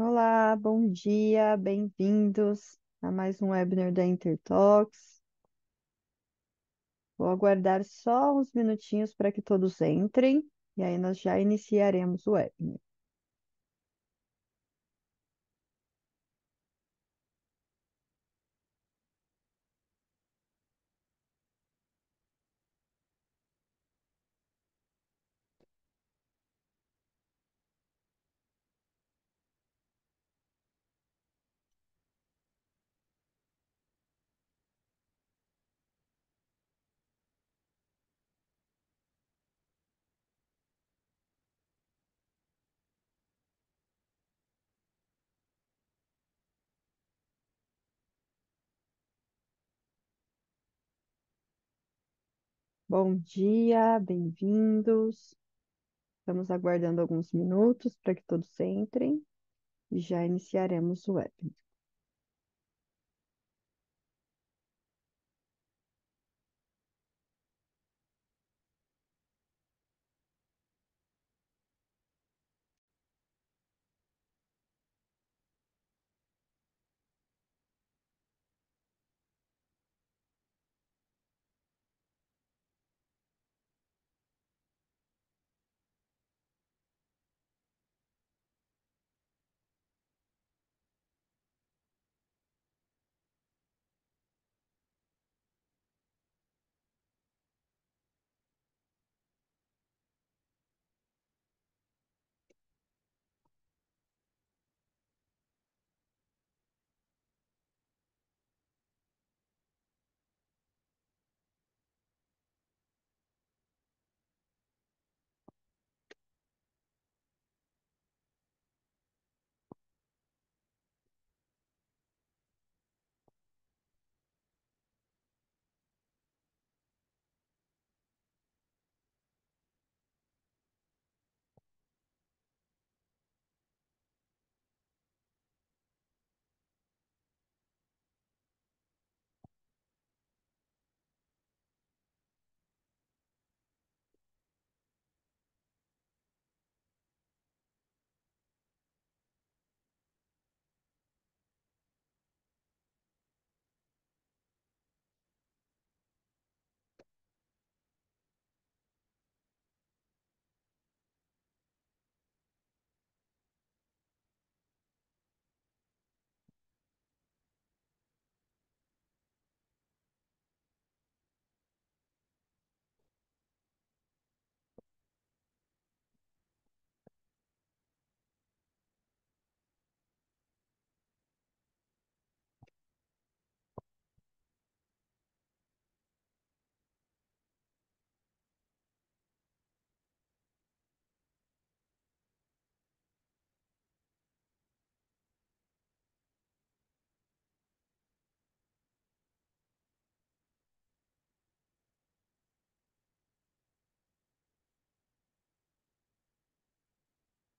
Olá, bom dia, bem-vindos a mais um webinar da Intertalks. Vou aguardar só uns minutinhos para que todos entrem e aí nós já iniciaremos o webinar. Bom dia, bem-vindos. Estamos aguardando alguns minutos para que todos entrem e já iniciaremos o webinar.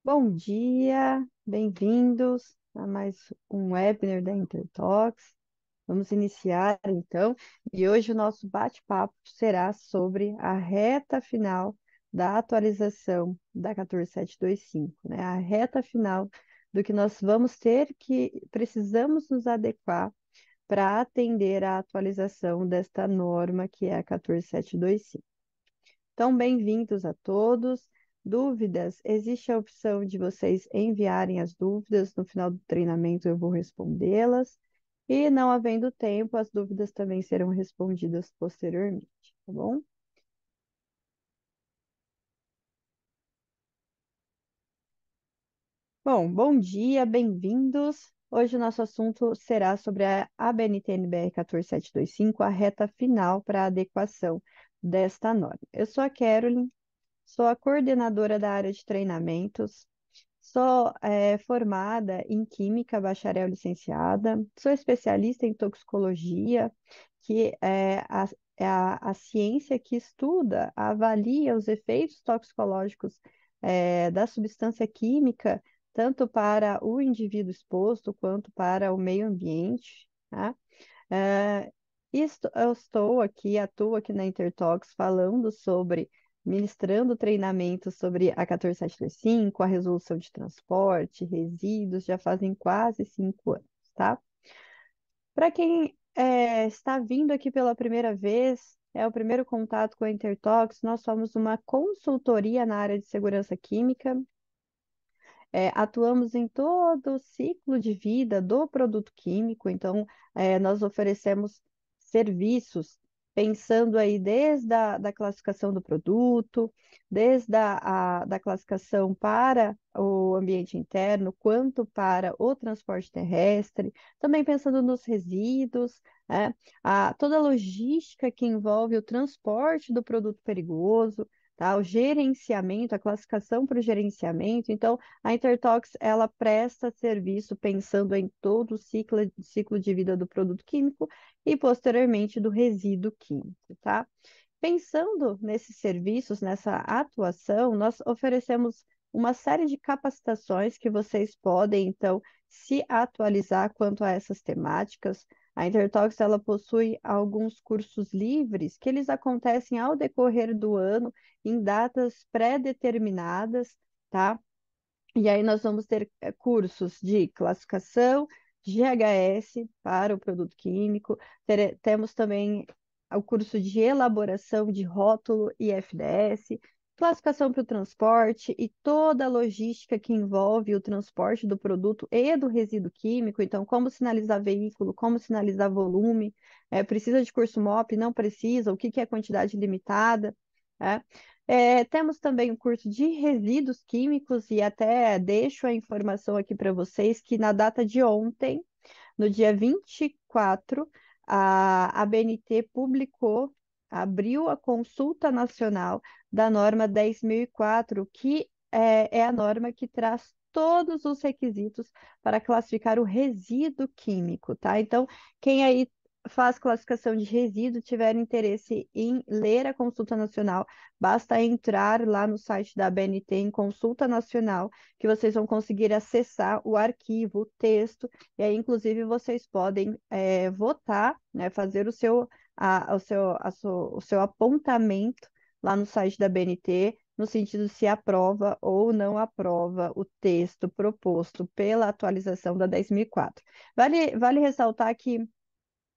Bom dia, bem-vindos a mais um webinar da Intertalks. Vamos iniciar então, e hoje o nosso bate-papo será sobre a reta final da atualização da 14725, né? A reta final do que nós vamos ter que precisamos nos adequar para atender à atualização desta norma que é a 14725. Então, bem-vindos a todos. Dúvidas? Existe a opção de vocês enviarem as dúvidas. No final do treinamento eu vou respondê-las. E não havendo tempo, as dúvidas também serão respondidas posteriormente, tá bom? Bom, bom dia, bem-vindos. Hoje o nosso assunto será sobre a ABNT-NBR 14725, a reta final para a adequação desta norma. Eu sou a Carolyn, sou a coordenadora da área de treinamentos. Sou formada em Química, bacharel licenciada, sou especialista em toxicologia, que é a ciência que estuda, avalia os efeitos toxicológicos da substância química, tanto para o indivíduo exposto quanto para o meio ambiente, tá? Eu estou aqui, atuo aqui na Intertalks falando sobre ministrando treinamentos sobre a 14735, a resolução de transporte, resíduos, já fazem quase 5 anos, tá? Para quem está vindo aqui pela primeira vez, é o primeiro contato com a Intertox, nós somos uma consultoria na área de segurança química. Atuamos em todo o ciclo de vida do produto químico, então nós oferecemos serviços pensando aí desde da classificação do produto, desde da classificação para o ambiente interno, quanto para o transporte terrestre, também pensando nos resíduos, né, toda a logística que envolve o transporte do produto perigoso, tá, o gerenciamento, a classificação para o gerenciamento. Então, a Intertox, ela presta serviço pensando em todo o ciclo de vida do produto químico e, posteriormente, do resíduo químico, tá? Pensando nesses serviços, nessa atuação, nós oferecemos uma série de capacitações que vocês podem, então, se atualizar quanto a essas temáticas. A Intertox, ela possui alguns cursos livres que eles acontecem ao decorrer do ano em datas pré-determinadas, tá? E aí nós vamos ter cursos de classificação, GHS para o produto químico, temos também o curso de elaboração de rótulo e FDS, classificação para o transporte e toda a logística que envolve o transporte do produto e do resíduo químico, então como sinalizar veículo, como sinalizar volume, precisa de curso MOP, não precisa, o que que é quantidade limitada, né? Temos também o curso de resíduos químicos e até deixo a informação aqui para vocês que na data de ontem, no dia 24, a ABNT publicou, abriu a consulta nacional da norma 10.004, que é a norma que traz todos os requisitos para classificar o resíduo químico, tá? Então, quem aí faz classificação de resíduo, tiver interesse em ler a consulta nacional, basta entrar lá no site da ABNT em consulta nacional, que vocês vão conseguir acessar o arquivo, o texto, e aí, inclusive, vocês podem votar, né, fazer o seu apontamento lá no site da BNT, no sentido se aprova ou não aprova o texto proposto pela atualização da 10.004. Vale ressaltar que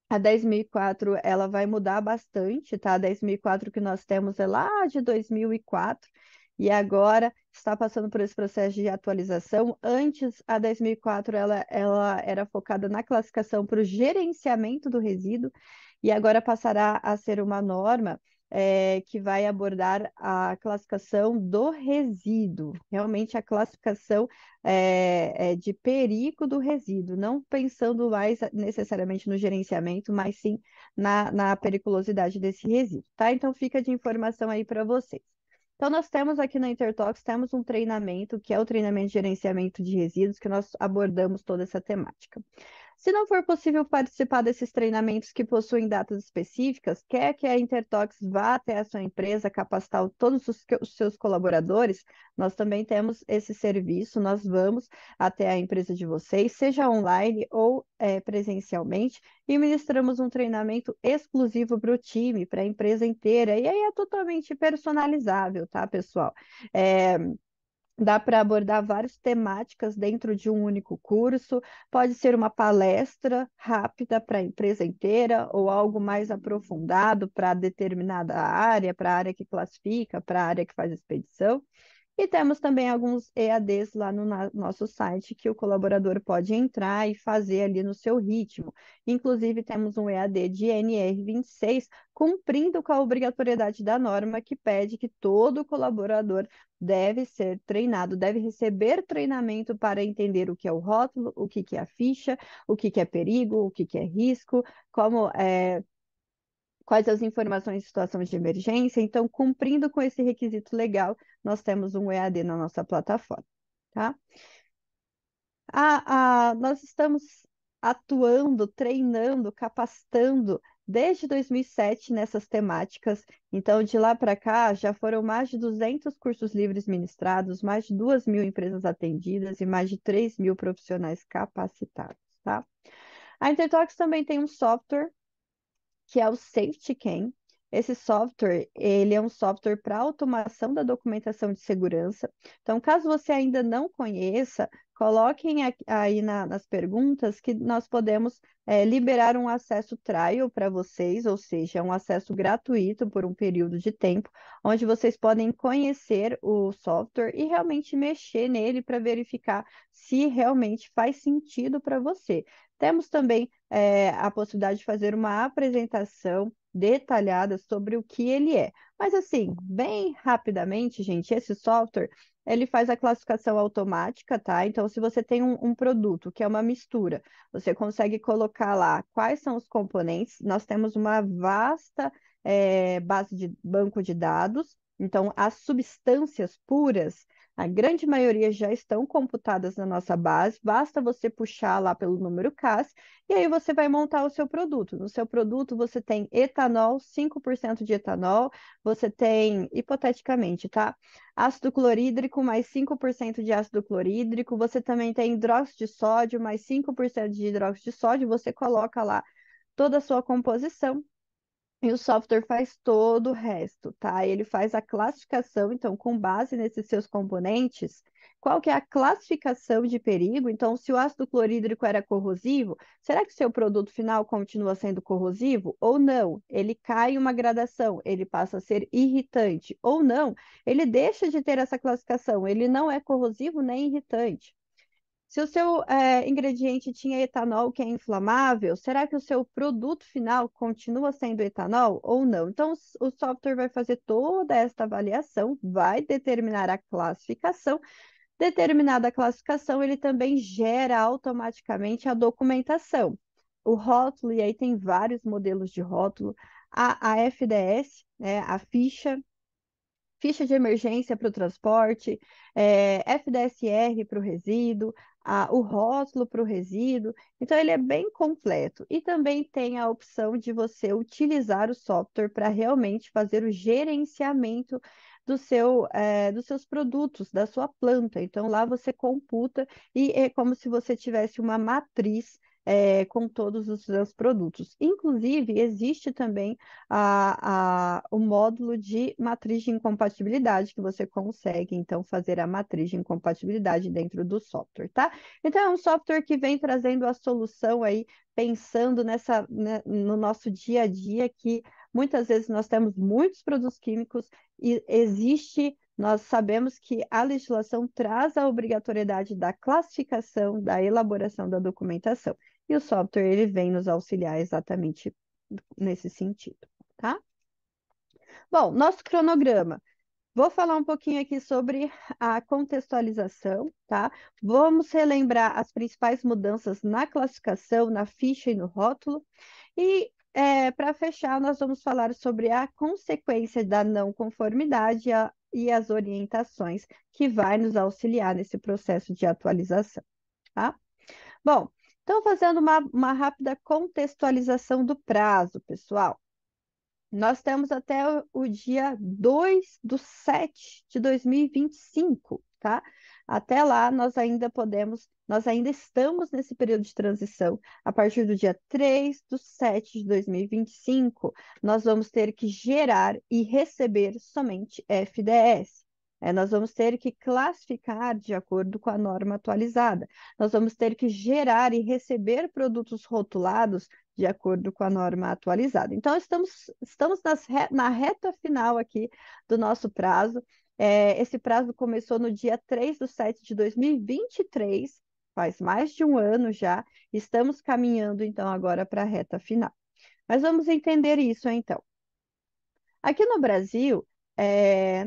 a 10.004 ela vai mudar bastante, tá? A 10.004 que nós temos é lá de 2004 e agora está passando por esse processo de atualização. Antes, a 10.004 ela era focada na classificação para o gerenciamento do resíduo e agora passará a ser uma norma que vai abordar a classificação do resíduo, realmente a classificação de perigo do resíduo, não pensando mais necessariamente no gerenciamento, mas sim na periculosidade desse resíduo, tá? Então fica de informação aí para vocês. Então, nós temos aqui na Intertox, temos um treinamento, que é o treinamento de gerenciamento de resíduos, que nós abordamos toda essa temática. Se não for possível participar desses treinamentos que possuem datas específicas, quer que a Intertox vá até a sua empresa capacitar todos os seus colaboradores, nós também temos esse serviço, nós vamos até a empresa de vocês, seja online ou presencialmente, e ministramos um treinamento exclusivo para o time, para a empresa inteira, e aí é totalmente personalizável, tá, pessoal? É, Dá para abordar várias temáticas dentro de um único curso. Pode ser uma palestra rápida para a empresa inteira ou algo mais aprofundado para determinada área, para a área que classifica, para a área que faz expedição. E temos também alguns EADs lá no nosso site que o colaborador pode entrar e fazer ali no seu ritmo. Inclusive, temos um EAD de NR26, cumprindo com a obrigatoriedade da norma que pede que todo colaborador deve ser treinado, deve receber treinamento para entender o que é o rótulo, o que é a ficha, o que é perigo, o que é risco, como quais as informações de situações de emergência. Então, cumprindo com esse requisito legal, nós temos um EAD na nossa plataforma, tá? Nós estamos atuando, treinando, capacitando desde 2007 nessas temáticas. Então, de lá para cá, já foram mais de 200 cursos livres ministrados, mais de 2.000 empresas atendidas e mais de 3.000 profissionais capacitados, tá? A Intertox também tem um software que é o SafetyCam, Esse software, ele é um software para automação da documentação de segurança. Então, caso você ainda não conheça, coloquem aí nas perguntas que nós podemos liberar um acesso trial para vocês, ou seja, um acesso gratuito por um período de tempo, onde vocês podem conhecer o software e realmente mexer nele para verificar se realmente faz sentido para você. Temos também a possibilidade de fazer uma apresentação detalhada sobre o que ele é. Mas assim, bem rapidamente, gente, esse software, ele faz a classificação automática, tá? Então, se você tem um produto que é uma mistura, você consegue colocar lá quais são os componentes. Nós temos uma vasta base de banco de dados. Então, as substâncias puras, a grande maioria já estão computadas na nossa base, basta você puxar lá pelo número CAS e aí você vai montar o seu produto. No seu produto você tem etanol, 5% de etanol, você tem, hipoteticamente, tá? Ácido clorídrico mais 5% de ácido clorídrico, você também tem hidróxido de sódio mais 5% de hidróxido de sódio, você coloca lá toda a sua composição e o software faz todo o resto, tá? Ele faz a classificação, então, com base nesses seus componentes, qual que é a classificação de perigo? Então, se o ácido clorídrico era corrosivo, será que o seu produto final continua sendo corrosivo ou não? Ele cai uma gradação, ele passa a ser irritante ou não? Ele deixa de ter essa classificação, ele não é corrosivo nem irritante. Se o seu ingrediente tinha etanol, que é inflamável, será que o seu produto final continua sendo etanol ou não? Então, o software vai fazer toda esta avaliação, vai determinar a classificação. Determinada a classificação, ele também gera automaticamente a documentação. O rótulo, e aí tem vários modelos de rótulo, a FDS, né, a ficha de emergência para o transporte, FDSR para o resíduo, o rótulo para o resíduo. Então, ele é bem completo. E também tem a opção de você utilizar o software para realmente fazer o gerenciamento dos seus produtos, da sua planta. Então, lá você computa e é como se você tivesse uma matriz. Com todos os seus produtos. Inclusive, existe também o módulo de matriz de incompatibilidade, que você consegue, então, fazer a matriz de incompatibilidade dentro do software, tá? Então, é um software que vem trazendo a solução aí, pensando né, no nosso dia a dia, que muitas vezes nós temos muitos produtos químicos e nós sabemos que a legislação traz a obrigatoriedade da classificação, da elaboração da documentação. E o software, ele vem nos auxiliar exatamente nesse sentido, tá? Bom, nosso cronograma. Vou falar um pouquinho aqui sobre a contextualização, tá? Vamos relembrar as principais mudanças na classificação, na ficha e no rótulo. E para fechar, nós vamos falar sobre a consequência da não conformidade e as orientações que vai nos auxiliar nesse processo de atualização, tá? Bom, então fazendo uma rápida contextualização do prazo, pessoal. Nós temos até o dia 2/7 de 2025, tá? Até lá, nós ainda estamos nesse período de transição. A partir do dia 3/7 de 2025, nós vamos ter que gerar e receber somente FDS. Nós vamos ter que classificar de acordo com a norma atualizada. Nós vamos ter que gerar e receber produtos rotulados de acordo com a norma atualizada. Então, estamos na reta final aqui do nosso prazo. Esse prazo começou no dia 3/7 de 2023, faz mais de um ano já. Estamos caminhando, então, agora para a reta final. Mas vamos entender isso, então. Aqui no Brasil,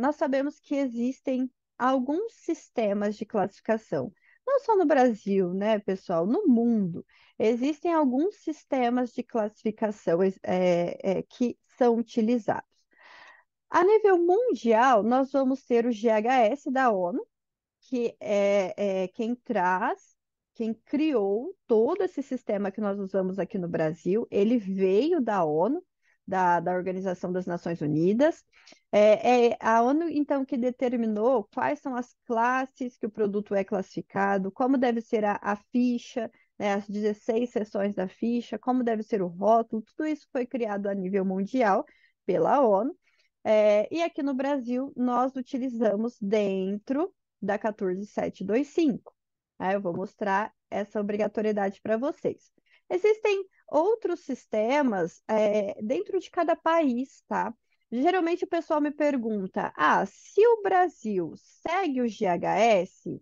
nós sabemos que existem alguns sistemas de classificação. Não só no Brasil, né, pessoal? No mundo, existem alguns sistemas de classificação que são utilizados. A nível mundial, nós vamos ter o GHS da ONU, que é quem criou todo esse sistema que nós usamos aqui no Brasil. Ele veio da ONU, da Organização das Nações Unidas. É a ONU, então, que determinou quais são as classes que o produto é classificado, como deve ser a ficha, né, as 16 seções da ficha, como deve ser o rótulo. Tudo isso foi criado a nível mundial pela ONU, e aqui no Brasil nós utilizamos dentro da 14725. Eu vou mostrar essa obrigatoriedade para vocês. Existem outros sistemas dentro de cada país, tá? Geralmente o pessoal me pergunta: se o Brasil segue o GHS,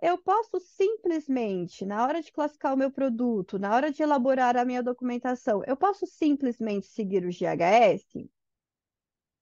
eu posso simplesmente, na hora de classificar o meu produto, na hora de elaborar a minha documentação, eu posso simplesmente seguir o GHS?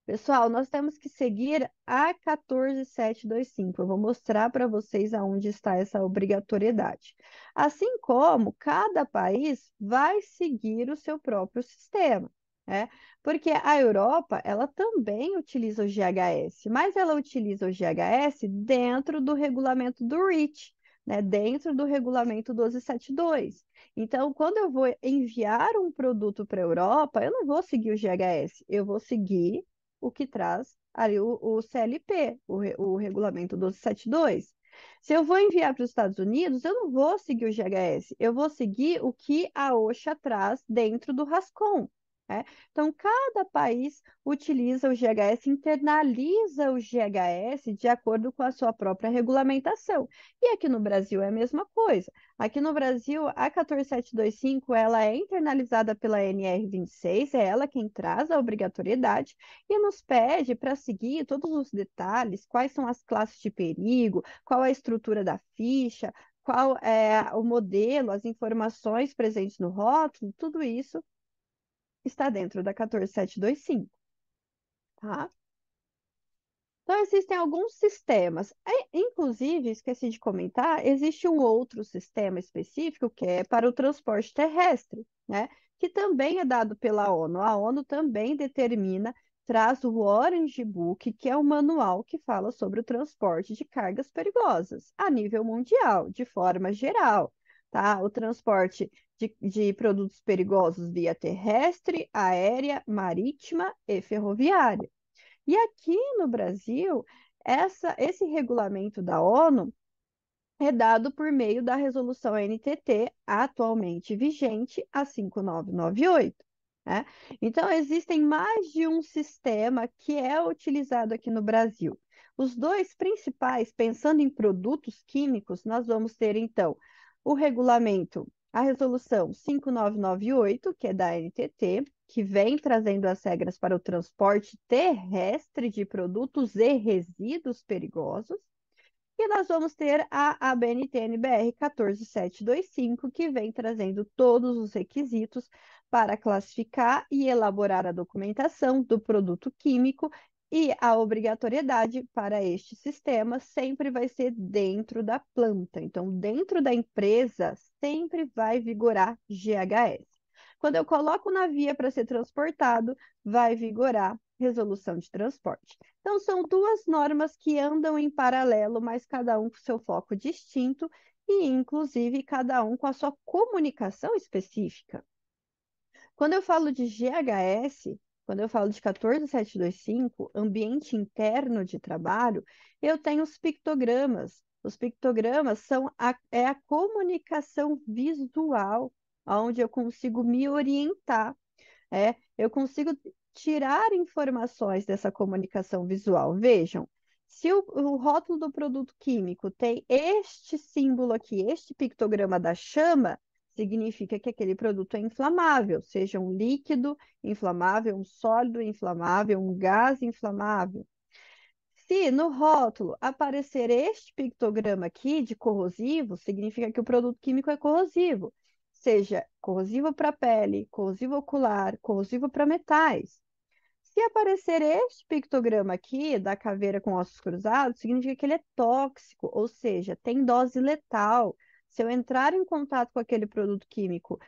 Pessoal, nós temos que seguir a 14725. Eu vou mostrar para vocês aonde está essa obrigatoriedade. Assim como cada país vai seguir o seu próprio sistema, né? Porque a Europa, ela também utiliza o GHS, mas ela utiliza o GHS dentro do regulamento do REACH, né? Dentro do regulamento 1272. Então, quando eu vou enviar um produto para a Europa, eu não vou seguir o GHS, eu vou seguir o que traz ali o CLP, o regulamento 1272. Se eu vou enviar para os Estados Unidos, eu não vou seguir o GHS, eu vou seguir o que a OSHA traz dentro do RASCOM. Né? Então, cada país utiliza o GHS, internaliza o GHS de acordo com a sua própria regulamentação. E aqui no Brasil é a mesma coisa. Aqui no Brasil, a 14725 ela é internalizada pela NR26, é ela quem traz a obrigatoriedade e nos pede para seguir todos os detalhes, quais são as classes de perigo, qual é a estrutura da ficha, qual é o modelo, as informações presentes no rótulo, tudo isso está dentro da 14725, tá? Então, existem alguns sistemas. Inclusive, esqueci de comentar, existe um outro sistema específico que é para o transporte terrestre, né? Que também é dado pela ONU. A ONU também determina, traz o Orange Book, que é um manual que fala sobre o transporte de cargas perigosas a nível mundial, de forma geral, tá? O transporte de produtos perigosos via terrestre, aérea, marítima e ferroviária. E aqui no Brasil, esse regulamento da ONU é dado por meio da resolução NTT atualmente vigente, a 5998. Né? Então, existem mais de um sistema que é utilizado aqui no Brasil. Os dois principais, pensando em produtos químicos, nós vamos ter, então, o regulamento, a resolução 5998, que é da NTT, que vem trazendo as regras para o transporte terrestre de produtos e resíduos perigosos. E nós vamos ter a ABNT-NBR 14725, que vem trazendo todos os requisitos para classificar e elaborar a documentação do produto químico, e a obrigatoriedade para este sistema sempre vai ser dentro da planta. Então, dentro da empresa, sempre vai vigorar GHS. Quando eu coloco na via para ser transportado, vai vigorar resolução de transporte. Então, são duas normas que andam em paralelo, mas cada um com seu foco distinto e, inclusive, cada um com a sua comunicação específica. Quando eu falo de GHS, quando eu falo de 14725, ambiente interno de trabalho, eu tenho os pictogramas. Os pictogramas são a comunicação visual, onde eu consigo me orientar. Eu consigo tirar informações dessa comunicação visual. Vejam, se o rótulo do produto químico tem este símbolo aqui, este pictograma da chama, significa que aquele produto é inflamável, seja um líquido inflamável, um sólido inflamável, um gás inflamável. Se no rótulo aparecer este pictograma aqui de corrosivo, significa que o produto químico é corrosivo, seja corrosivo para pele, corrosivo ocular, corrosivo para metais. Se aparecer este pictograma aqui da caveira com ossos cruzados, significa que ele é tóxico, ou seja, tem dose letal. Se eu entrar em contato com aquele produto químico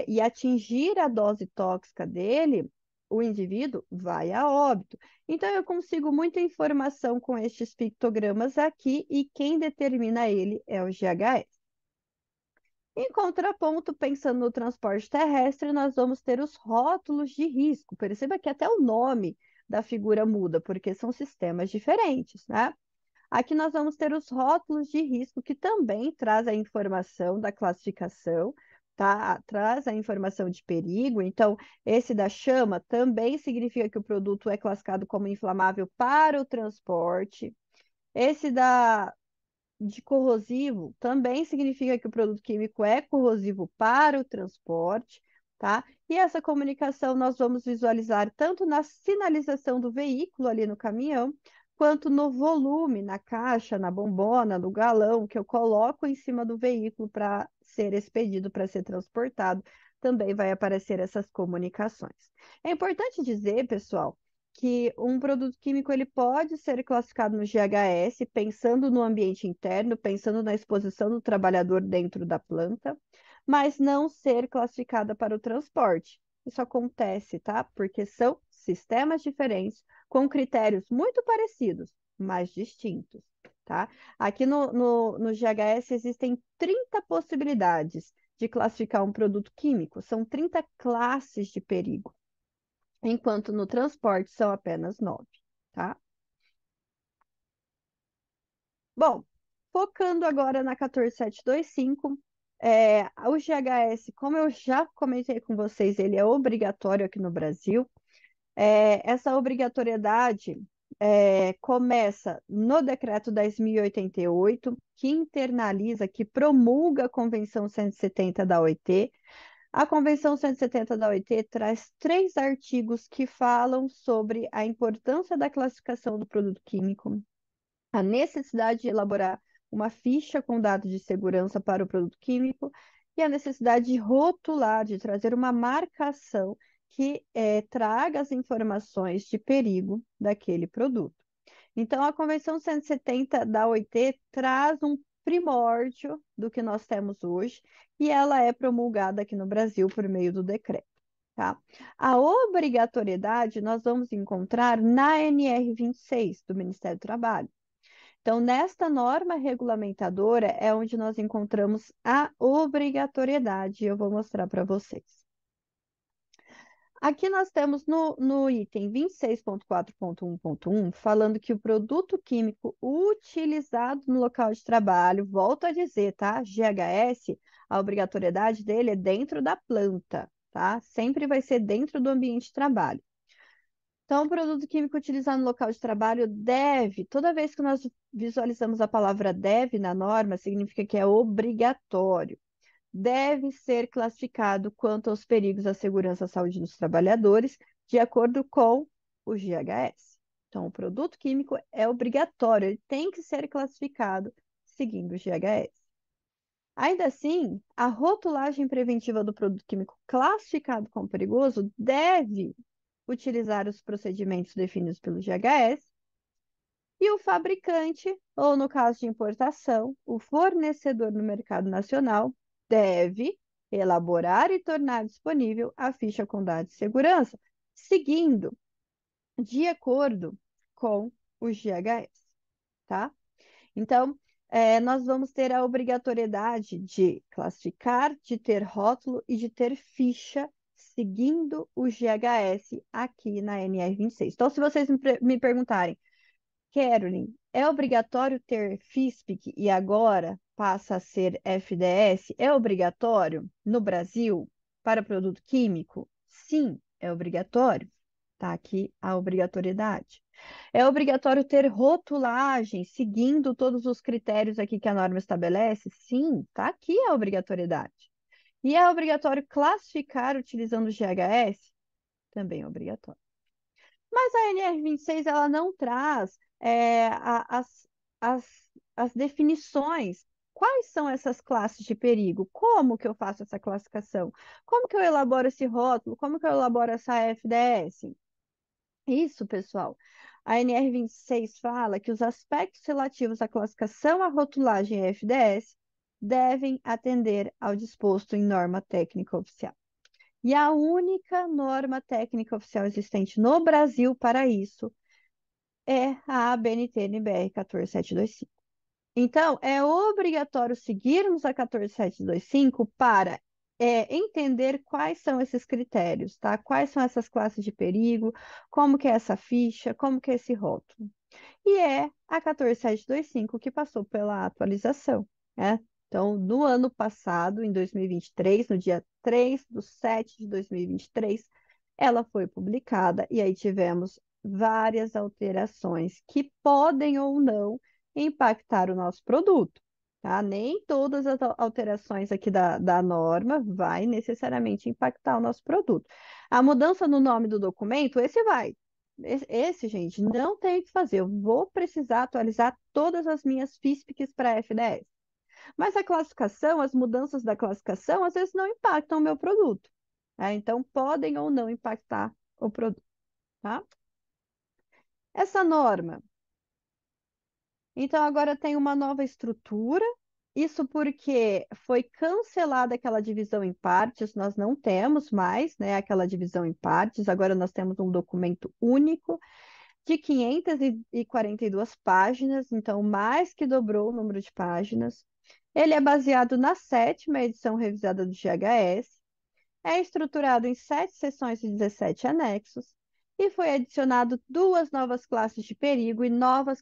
e atingir a dose tóxica dele, o indivíduo vai a óbito. Então, eu consigo muita informação com estes pictogramas aqui e quem determina ele é o GHS. Em contraponto, pensando no transporte terrestre, nós vamos ter os rótulos de risco. Perceba que até o nome da figura muda, porque são sistemas diferentes, né? Aqui nós vamos ter os rótulos de risco, que também traz a informação da classificação, tá? Traz a informação de perigo. Então, esse da chama também significa que o produto é classificado como inflamável para o transporte. Esse de corrosivo também significa que o produto químico é corrosivo para o transporte, tá? E essa comunicação nós vamos visualizar tanto na sinalização do veículo ali no caminhão, quanto no volume, na caixa, na bombona, no galão que eu coloco em cima do veículo para ser expedido, para ser transportado, também vai aparecer essas comunicações. É importante dizer, pessoal, que um produto químico ele pode ser classificado no GHS, pensando no ambiente interno, pensando na exposição do trabalhador dentro da planta, mas não ser classificada para o transporte. Isso acontece, tá? Porque são sistemas diferentes, com critérios muito parecidos, mas distintos, tá? Aqui no GHS existem 30 possibilidades de classificar um produto químico, são 30 classes de perigo, enquanto no transporte são apenas 9, tá? Bom, focando agora na 14725, o GHS, como eu já comentei com vocês, ele é obrigatório aqui no Brasil. Essa obrigatoriedade começa no Decreto 10.088, que internaliza, que promulga a Convenção 170 da OIT. A Convenção 170 da OIT traz 3 artigos que falam sobre a importância da classificação do produto químico, a necessidade de elaborar uma ficha com dados de segurança para o produto químico e a necessidade de rotular, de trazer uma marcação que traga as informações de perigo daquele produto. Então, a Convenção 170 da OIT traz um primórdio do que nós temos hoje e ela é promulgada aqui no Brasil por meio do decreto. Tá? A obrigatoriedade nós vamos encontrar na NR 26 do Ministério do Trabalho. Então, nesta norma regulamentadora é onde nós encontramos a obrigatoriedade. Eu vou mostrar para vocês. Aqui nós temos no item 26.4.1.1, falando que o produto químico utilizado no local de trabalho, volto a dizer, tá? GHS, a obrigatoriedade dele é dentro da planta, tá? Sempre vai ser dentro do ambiente de trabalho. Então, o produto químico utilizado no local de trabalho deve, toda vez que nós visualizamos a palavra deve na norma, significa que é obrigatório. Deve ser classificado quanto aos perigos à segurança e à saúde dos trabalhadores, de acordo com o GHS. Então, o produto químico é obrigatório, ele tem que ser classificado seguindo o GHS. Ainda assim, a rotulagem preventiva do produto químico classificado como perigoso deve utilizar os procedimentos definidos pelo GHS, e o fabricante, ou no caso de importação, o fornecedor no mercado nacional, deve elaborar e tornar disponível a ficha com dados de segurança, seguindo de acordo com o GHS, tá? Então, nós vamos ter a obrigatoriedade de classificar, de ter rótulo e de ter ficha seguindo o GHS aqui na NR 26. Então, se vocês me perguntarem, Caroline, é obrigatório ter FISPIC e agora passa a ser FDS? É obrigatório no Brasil para produto químico? Sim, é obrigatório. Está aqui a obrigatoriedade. É obrigatório ter rotulagem, seguindo todos os critérios aqui que a norma estabelece? Sim, está aqui a obrigatoriedade. E é obrigatório classificar utilizando o GHS? Também é obrigatório. Mas a NR 26 ela não traz as, as definições. Quais são essas classes de perigo? Como que eu faço essa classificação? Como que eu elaboro esse rótulo? Como que eu elaboro essa FDS? Isso, pessoal. A NR 26 fala que os aspectos relativos à classificação, à rotulagem e à FDS devem atender ao disposto em norma técnica oficial. E a única norma técnica oficial existente no Brasil para isso é a ABNT-NBR 14725. Então, é obrigatório seguirmos a 14725 para entender quais são esses critérios, tá? Quais são essas classes de perigo, como que é essa ficha, como que é esse rótulo. E é a 14725 que passou pela atualização, né? Então, no ano passado, em 2023, no dia 3/7 de 2023, ela foi publicada e aí tivemos várias alterações que podem ou não impactar o nosso produto, tá? Nem todas as alterações aqui da norma vai necessariamente impactar o nosso produto. A mudança no nome do documento, esse vai. Esse, gente, não tem o que fazer. Eu vou precisar atualizar todas as minhas FISPICs para FDS. Mas a classificação, as mudanças da classificação, às vezes não impactam o meu produto, tá? Então, podem ou não impactar o produto, tá? Essa norma, então, agora tem uma nova estrutura. Isso porque foi cancelada aquela divisão em partes, nós não temos mais, né, aquela divisão em partes, agora nós temos um documento único de 542 páginas, então mais que dobrou o número de páginas. Ele é baseado na sétima edição revisada do GHS, é estruturado em 7 seções e 17 anexos, e foi adicionado duas novas classes de perigo e novas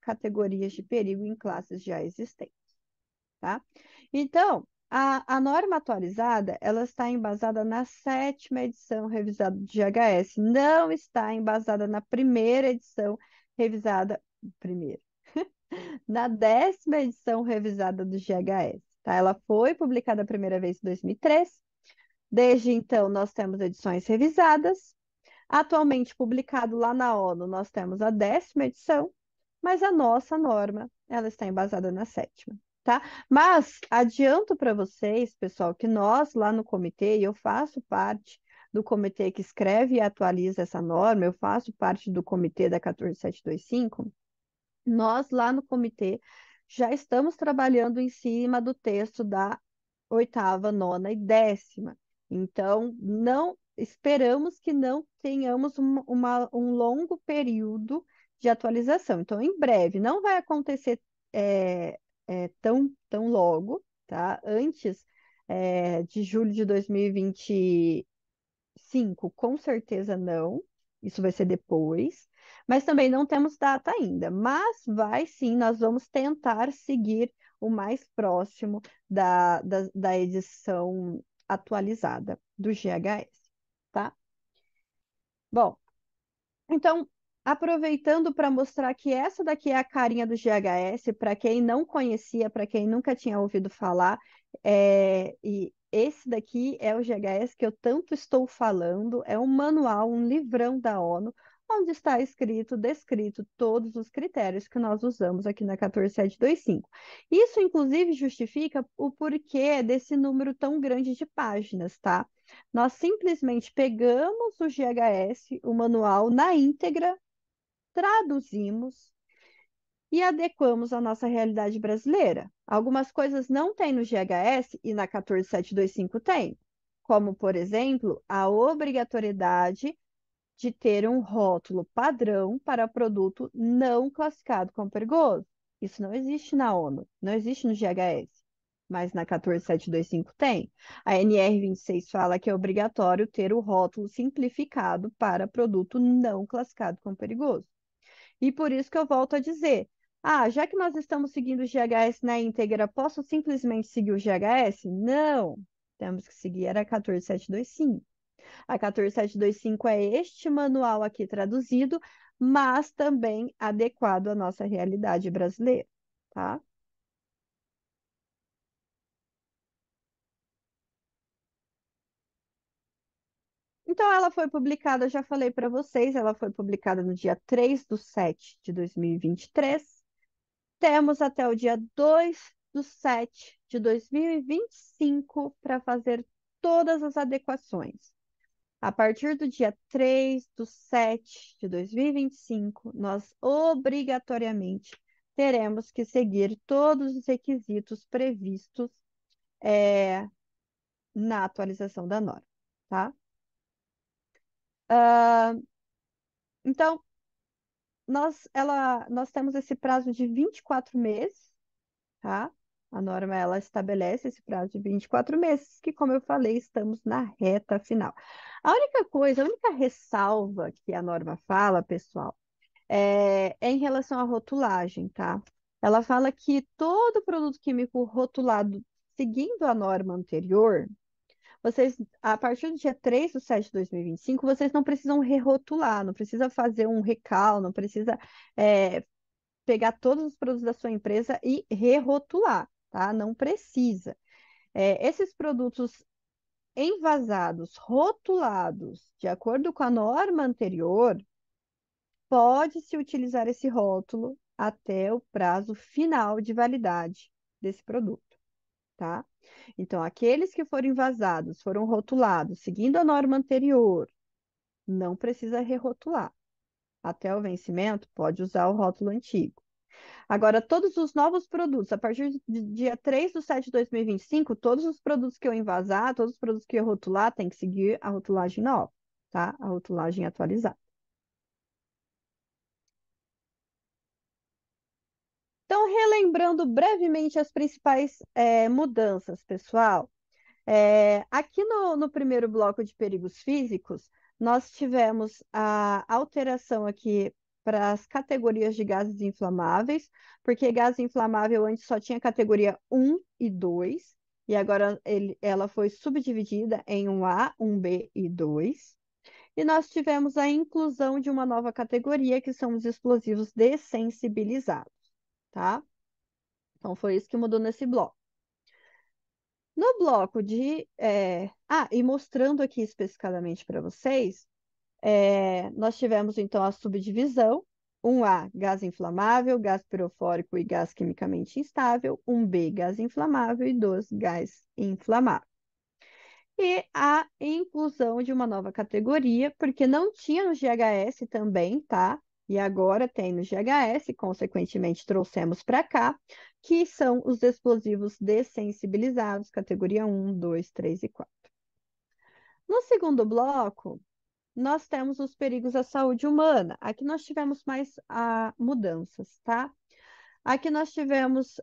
categorias de perigo em classes já existentes, tá? Então, a norma atualizada, ela está embasada na sétima edição revisada do GHS, não está embasada na primeira edição revisada, primeiro, na 10ª edição revisada do GHS, tá? Ela foi publicada a primeira vez em 2003, desde então nós temos edições revisadas, atualmente publicado lá na ONU, nós temos a 10ª edição, mas a nossa norma, ela está embasada na sétima, tá? Mas adianto para vocês, pessoal, que nós lá no comitê, e eu faço parte do comitê que escreve e atualiza essa norma, eu faço parte do comitê da 14725, nós lá no comitê já estamos trabalhando em cima do texto da oitava, nona e 10ª. Então, não esperamos que não tenhamos um longo período de atualização. Então, em breve, não vai acontecer tão logo, tá? Antes de julho de 2025, com certeza não. Isso vai ser depois. Mas também não temos data ainda. Mas vai sim, nós vamos tentar seguir o mais próximo da edição atualizada do GHS, tá? Bom, então, aproveitando para mostrar que essa daqui é a carinha do GHS, para quem não conhecia, para quem nunca tinha ouvido falar, e esse daqui é o GHS que eu tanto estou falando, é um manual, um livrão da ONU, onde está descrito todos os critérios que nós usamos aqui na 14725. Isso, inclusive, justifica o porquê desse número tão grande de páginas, tá? Nós simplesmente pegamos o GHS, o manual na íntegra, traduzimos e adequamos à nossa realidade brasileira. Algumas coisas não tem no GHS e na 14725 tem, como, por exemplo, a obrigatoriedade de ter um rótulo padrão para produto não classificado como perigoso. Isso não existe na ONU, não existe no GHS, mas na 14725 tem. A NR26 fala que é obrigatório ter o rótulo simplificado para produto não classificado como perigoso. E por isso que eu volto a dizer, já que nós estamos seguindo o GHS na íntegra, posso simplesmente seguir o GHS? Não, temos que seguir a 14725. A 14725 é este manual aqui traduzido, mas também adequado à nossa realidade brasileira, tá? Então, ela foi publicada, já falei para vocês, ela foi publicada no dia 3/7 de 2023. Temos até o dia 2/7 de 2025 para fazer todas as adequações. A partir do dia 3/7 de 2025, nós obrigatoriamente teremos que seguir todos os requisitos previstos na atualização da norma, tá? Ah, então, nós temos esse prazo de 24 meses, tá? A norma, ela estabelece esse prazo de 24 meses, que, como eu falei, estamos na reta final. A única coisa, a única ressalva que a norma fala, pessoal, é em relação à rotulagem, tá? Ela fala que todo produto químico rotulado seguindo a norma anterior, vocês, a partir do dia 3/7/2025, vocês não precisam rerotular, não precisa fazer um recal, não precisa pegar todos os produtos da sua empresa e rerotular, tá? Não precisa. Esses produtos envasados, rotulados, de acordo com a norma anterior, pode-se utilizar esse rótulo até o prazo final de validade desse produto, tá? Então, aqueles que foram envasados, foram rotulados, seguindo a norma anterior, não precisa rerotular. Até o vencimento, pode usar o rótulo antigo. Agora, todos os novos produtos, a partir de dia 3/7/2025, todos os produtos que eu envasar, todos os produtos que eu rotular, tem que seguir a rotulagem nova, tá? A rotulagem atualizada. Então, relembrando brevemente as principais mudanças, pessoal. Aqui no primeiro bloco de perigos físicos, nós tivemos a alteração aqui para as categorias de gases inflamáveis, porque gás inflamável antes só tinha categoria 1 e 2, e agora ela foi subdividida em 1A, 1B e 2. E nós tivemos a inclusão de uma nova categoria, que são os explosivos dessensibilizados, tá? Então, foi isso que mudou nesse bloco. No bloco de. E mostrando aqui especificadamente para vocês, nós tivemos então a subdivisão: 1A, gás inflamável, gás pirofórico e gás quimicamente instável; 1B, gás inflamável, e 2, gás inflamável. E a inclusão de uma nova categoria, porque não tinha no GHS também, tá? E agora tem no GHS, consequentemente trouxemos para cá, que são os explosivos dessensibilizados, categoria 1, 2, 3 e 4. No segundo bloco, nós temos os perigos à saúde humana. Aqui nós tivemos mais mudanças, tá? Aqui nós tivemos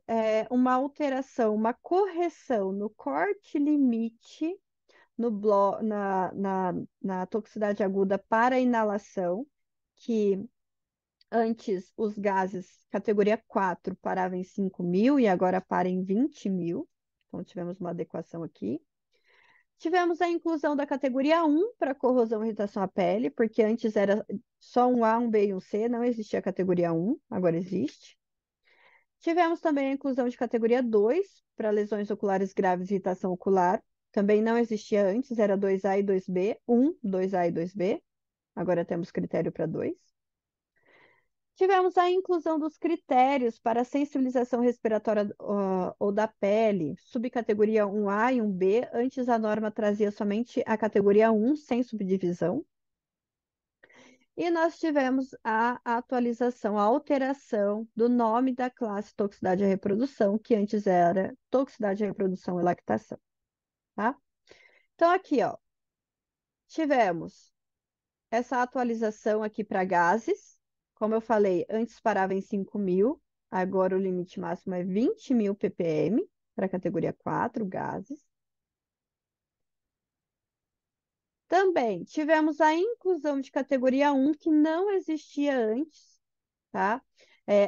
uma alteração, uma correção no corte limite na toxicidade aguda para inalação, que antes os gases categoria 4 paravam em 5.000 e agora param em 20.000. Então, tivemos uma adequação aqui. Tivemos a inclusão da categoria 1 para corrosão e irritação à pele, porque antes era só um A, um B e um C, não existia a categoria 1, agora existe. Tivemos também a inclusão de categoria 2 para lesões oculares graves e irritação ocular. Também não existia antes, era 2A e 2B, 1, 2A e 2B. Agora temos critério para 2. Tivemos a inclusão dos critérios para sensibilização respiratória ou da pele, subcategoria 1A e 1B. Antes a norma trazia somente a categoria 1, sem subdivisão. E nós tivemos a atualização, a alteração do nome da classe toxicidade à reprodução, que antes era toxicidade à reprodução e lactação, tá? Então, aqui, ó, tivemos essa atualização aqui para gases. Como eu falei, antes parava em 5.000, agora o limite máximo é 20.000 ppm para a categoria 4, gases. Também tivemos a inclusão de categoria 1, que não existia antes, tá?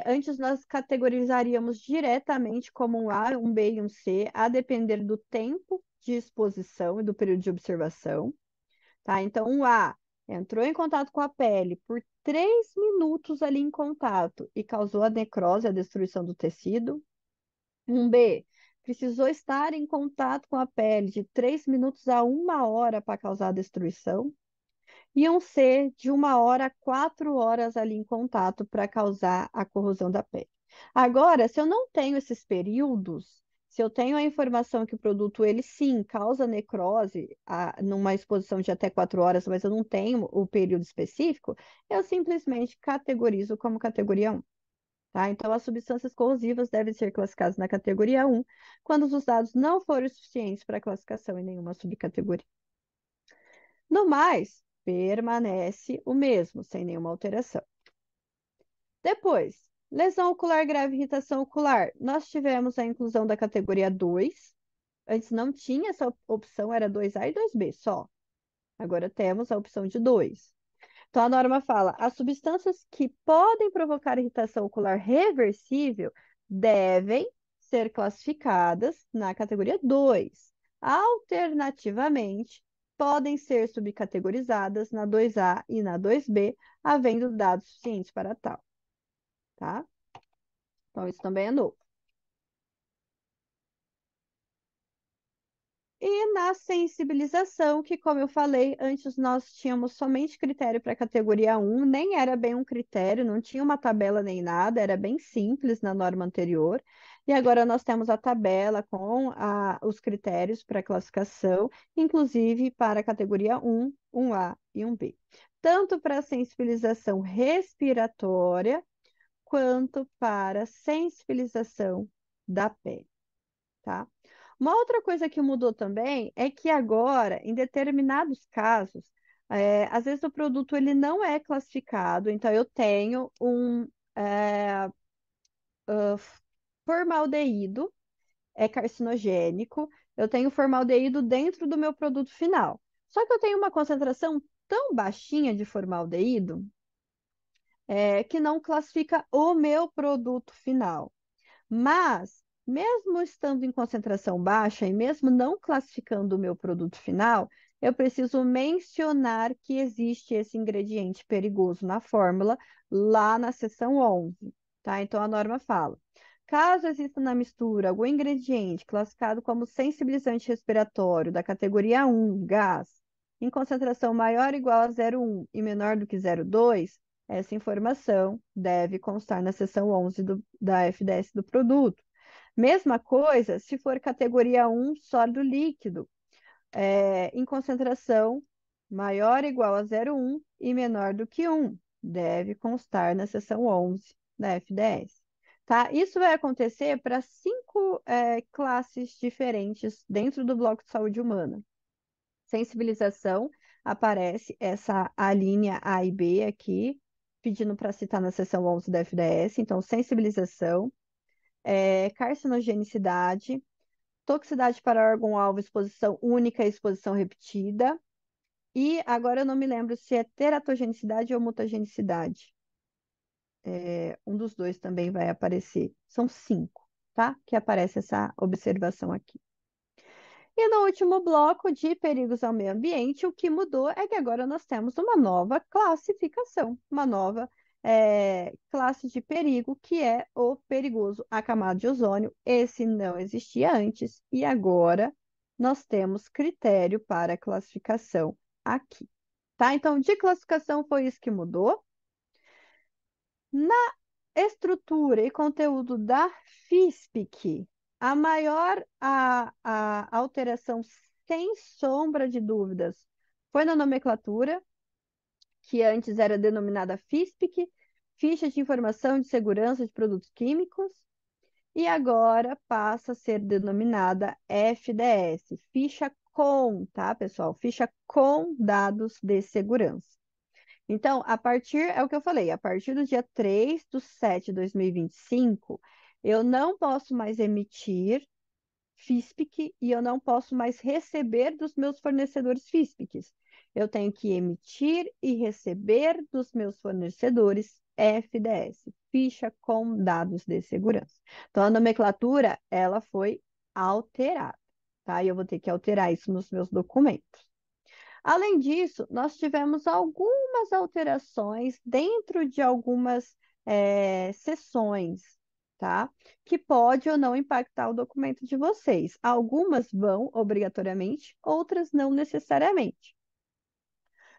Antes nós categorizaríamos diretamente como um A, um B e um C, a depender do tempo de exposição e do período de observação, tá? Então, um A entrou em contato com a pele por 3 minutos ali em contato e causou a necrose, a destruição do tecido. Um B precisou estar em contato com a pele de 3 minutos a 1 hora para causar a destruição. E um C de 1 hora a 4 horas ali em contato para causar a corrosão da pele. Agora, se eu não tenho esses períodos, se eu tenho a informação que o produto, ele sim, causa necrose numa exposição de até 4 horas, mas eu não tenho o período específico, eu simplesmente categorizo como categoria 1. Tá? Então, as substâncias corrosivas devem ser classificadas na categoria 1 quando os dados não forem suficientes para classificação em nenhuma subcategoria. No mais, permanece o mesmo, sem nenhuma alteração. Depois, lesão ocular grave, irritação ocular. Nós tivemos a inclusão da categoria 2. Antes não tinha essa opção, era 2A e 2B só. Agora temos a opção de 2. Então, a norma fala: as substâncias que podem provocar irritação ocular reversível devem ser classificadas na categoria 2. Alternativamente, podem ser subcategorizadas na 2A e na 2B, havendo dados suficientes para tal, tá? Então, isso também é novo. E na sensibilização, que, como eu falei, antes nós tínhamos somente critério para a categoria 1, nem era bem um critério, não tinha uma tabela nem nada, era bem simples na norma anterior. E agora nós temos a tabela com os critérios para classificação, inclusive para a categoria 1, 1A e 1B. Tanto para a sensibilização respiratória, quanto para a sensibilização da pele, tá? Uma outra coisa que mudou também é que agora, em determinados casos, às vezes o produto ele não é classificado, então eu tenho um é, formaldeído, é carcinogênico, eu tenho formaldeído dentro do meu produto final. Só que eu tenho uma concentração tão baixinha de formaldeído, que não classifica o meu produto final. Mas, mesmo estando em concentração baixa e mesmo não classificando o meu produto final, eu preciso mencionar que existe esse ingrediente perigoso na fórmula lá na seção 11, tá? Então, a norma fala: caso exista na mistura algum ingrediente classificado como sensibilizante respiratório da categoria 1, gás, em concentração maior ou igual a 0,1 e menor do que 0,2, essa informação deve constar na seção 11 da FDS do produto. Mesma coisa se for categoria 1, sólido líquido, em concentração maior ou igual a 0,1 e menor do que 1. Deve constar na seção 11 da FDS. Tá? Isso vai acontecer para 5 classes diferentes dentro do bloco de saúde humana. Sensibilização, aparece a linha A e B aqui, pedindo para citar na seção 11 da FDS. Então, sensibilização, carcinogenicidade, toxicidade para órgão-alvo, exposição única e exposição repetida. E agora eu não me lembro se é teratogenicidade ou mutagenicidade. Um dos dois também vai aparecer. São 5, tá? Que aparece essa observação aqui. E no último bloco de perigos ao meio ambiente, o que mudou é que agora nós temos uma nova classificação, uma nova classe de perigo, que é o perigoso à camada de ozônio. Esse não existia antes e agora nós temos critério para classificação aqui, tá? Então, de classificação foi isso que mudou. Na estrutura e conteúdo da FISPIC, a maior alteração, sem sombra de dúvidas, foi na nomenclatura, que antes era denominada FISPIC, Ficha de Informação de Segurança de Produtos Químicos, e agora passa a ser denominada FDS, Ficha com, tá, pessoal? Ficha com dados de segurança. Então, é o que eu falei, a partir do dia 3/7/2025, eu não posso mais emitir FISPIC e eu não posso mais receber dos meus fornecedores FISPICs. Eu tenho que emitir e receber dos meus fornecedores FDS, ficha com dados de segurança. Então, a nomenclatura, ela foi alterada, tá? E eu vou ter que alterar isso nos meus documentos. Além disso, nós tivemos algumas alterações dentro de algumas seções, tá? Que pode ou não impactar o documento de vocês. Algumas vão obrigatoriamente, outras não necessariamente.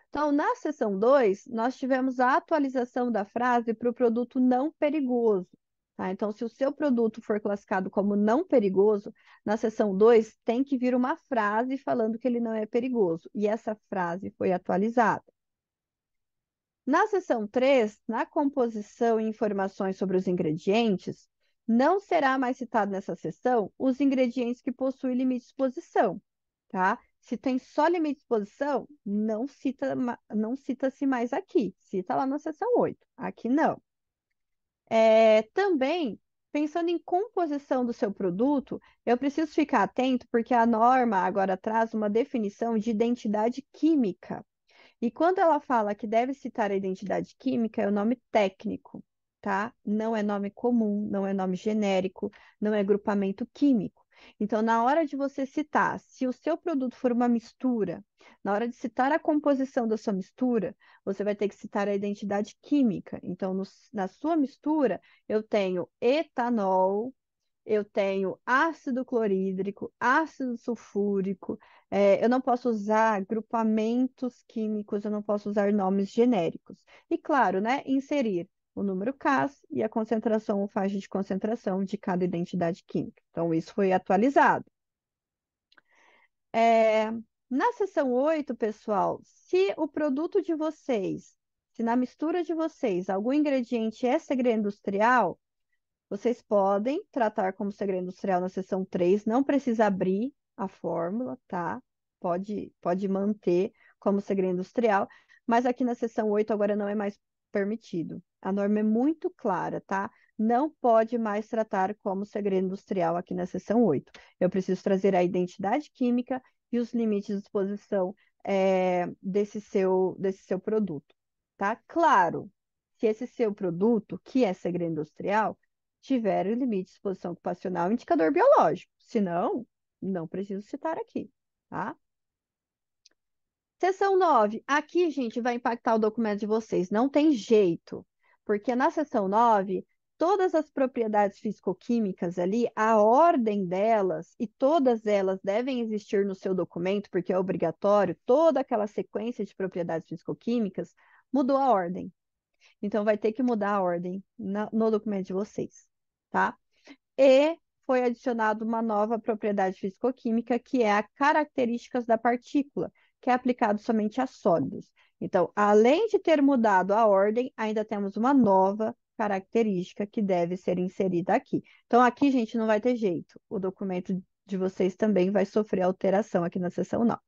Então, na seção 2, nós tivemos a atualização da frase para o produto não perigoso. Tá? Então, se o seu produto for classificado como não perigoso, na seção 2 tem que vir uma frase falando que ele não é perigoso. E essa frase foi atualizada. Na seção 3, na composição e informações sobre os ingredientes, não será mais citado nessa seção os ingredientes que possuem limite de exposição, tá? Se tem só limite de exposição, não cita-se mais aqui, cita lá na seção 8, aqui não. Também, pensando em composição do seu produto, eu preciso ficar atento porque a norma agora traz uma definição de identidade química. E quando ela fala que deve citar a identidade química, é o nome técnico. tá? Não é nome comum, não é nome genérico, não é grupamento químico. Então, na hora de você citar, se o seu produto for uma mistura, na hora de citar a composição da sua mistura, você vai ter que citar a identidade química. Então, na sua mistura, eu tenho etanol, eu tenho ácido clorídrico, ácido sulfúrico, eu não posso usar grupamentos químicos, eu não posso usar nomes genéricos. E claro, né, inserir o número CAS e a concentração ou faixa de concentração de cada identidade química. Então, isso foi atualizado. É, na seção 8, pessoal, se o produto de vocês, se na mistura de vocês algum ingrediente é segredo industrial, vocês podem tratar como segredo industrial na seção 3, não precisa abrir a fórmula, tá? Pode manter como segredo industrial, mas aqui na seção 8 agora não é mais permitido. A norma é muito clara, tá? Não pode mais tratar como segredo industrial aqui na seção 8. Eu preciso trazer a identidade química e os limites de exposição desse seu produto, tá? Claro, se esse seu produto, que é segredo industrial, tiver o limite de exposição ocupacional e indicador biológico. Se não, não preciso citar aqui, tá? Seção 9. Aqui, gente, vai impactar o documento de vocês. Não tem jeito, porque na seção 9, todas as propriedades físico-químicas ali, a ordem delas, e todas elas devem existir no seu documento, porque é obrigatório, toda aquela sequência de propriedades físico-químicas, mudou a ordem. Então, vai ter que mudar a ordem no documento de vocês, tá? E foi adicionado uma nova propriedade físico-química, que é a características da partícula, que é aplicado somente a sólidos. Então, além de ter mudado a ordem, ainda temos uma nova característica que deve ser inserida aqui. Então, aqui, gente, não vai ter jeito. O documento de vocês também vai sofrer alteração aqui na seção 9.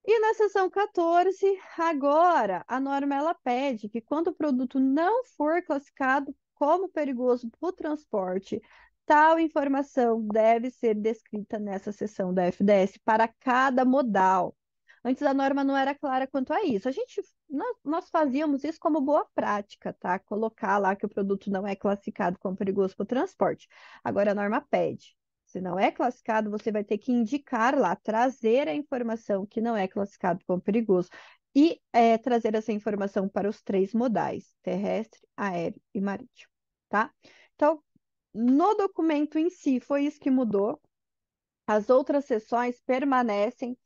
E na seção 14, agora, a norma ela pede que quando o produto não for classificado como perigoso para o transporte, tal informação deve ser descrita nessa seção da FDS para cada modal. Antes a norma não era clara quanto a isso. Nós fazíamos isso como boa prática, tá? Colocar lá que o produto não é classificado como perigoso para o transporte. Agora a norma pede. Se não é classificado, você vai ter que indicar lá, trazer a informação que não é classificado como perigoso e trazer essa informação para os três modais, terrestre, aéreo e marítimo, tá? Então, no documento em si, foi isso que mudou. As outras seções permanecem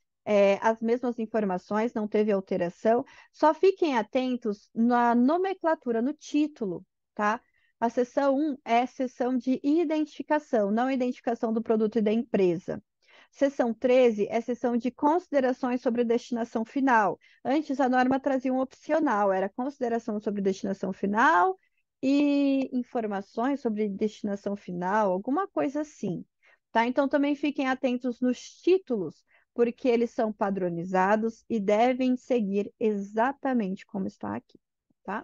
as mesmas informações, não teve alteração. Só fiquem atentos na nomenclatura, no título, tá? A seção 1 é a seção de identificação, não identificação do produto e da empresa. Seção 13 é a seção de considerações sobre destinação final. Antes a norma trazia um opcional, era consideração sobre destinação final e informações sobre destinação final, alguma coisa assim. Tá? Então, também fiquem atentos nos títulos, porque eles são padronizados e devem seguir exatamente como está aqui, tá?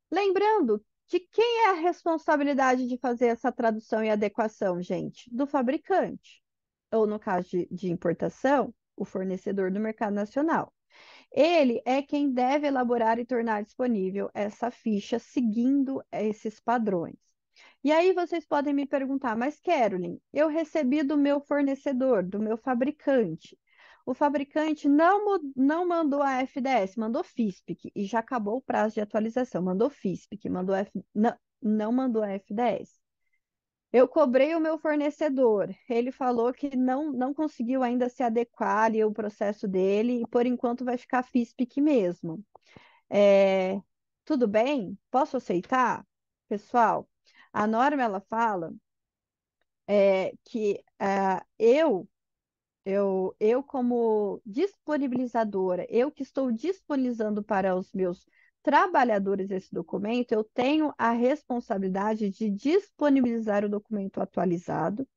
Lembrando de quem é a responsabilidade de fazer essa tradução e adequação, gente? Do fabricante, ou no caso de importação, o fornecedor do mercado nacional. Ele é quem deve elaborar e tornar disponível essa ficha seguindo esses padrões. E aí vocês podem me perguntar, mas Carolyn, eu recebi do meu fornecedor, do meu fabricante. O fabricante não mandou a FDS, mandou FISPIC e já acabou o prazo de atualização. Mandou FISPIC, não mandou a FDS. Eu cobrei o meu fornecedor. Ele falou que não conseguiu ainda se adequar ali o processo dele e por enquanto vai ficar FISPIC mesmo. É, tudo bem? Posso aceitar? Pessoal, a norma ela fala que eu como disponibilizadora, eu que estou disponibilizando para os meus trabalhadores esse documento, eu tenho a responsabilidade de disponibilizar o documento atualizado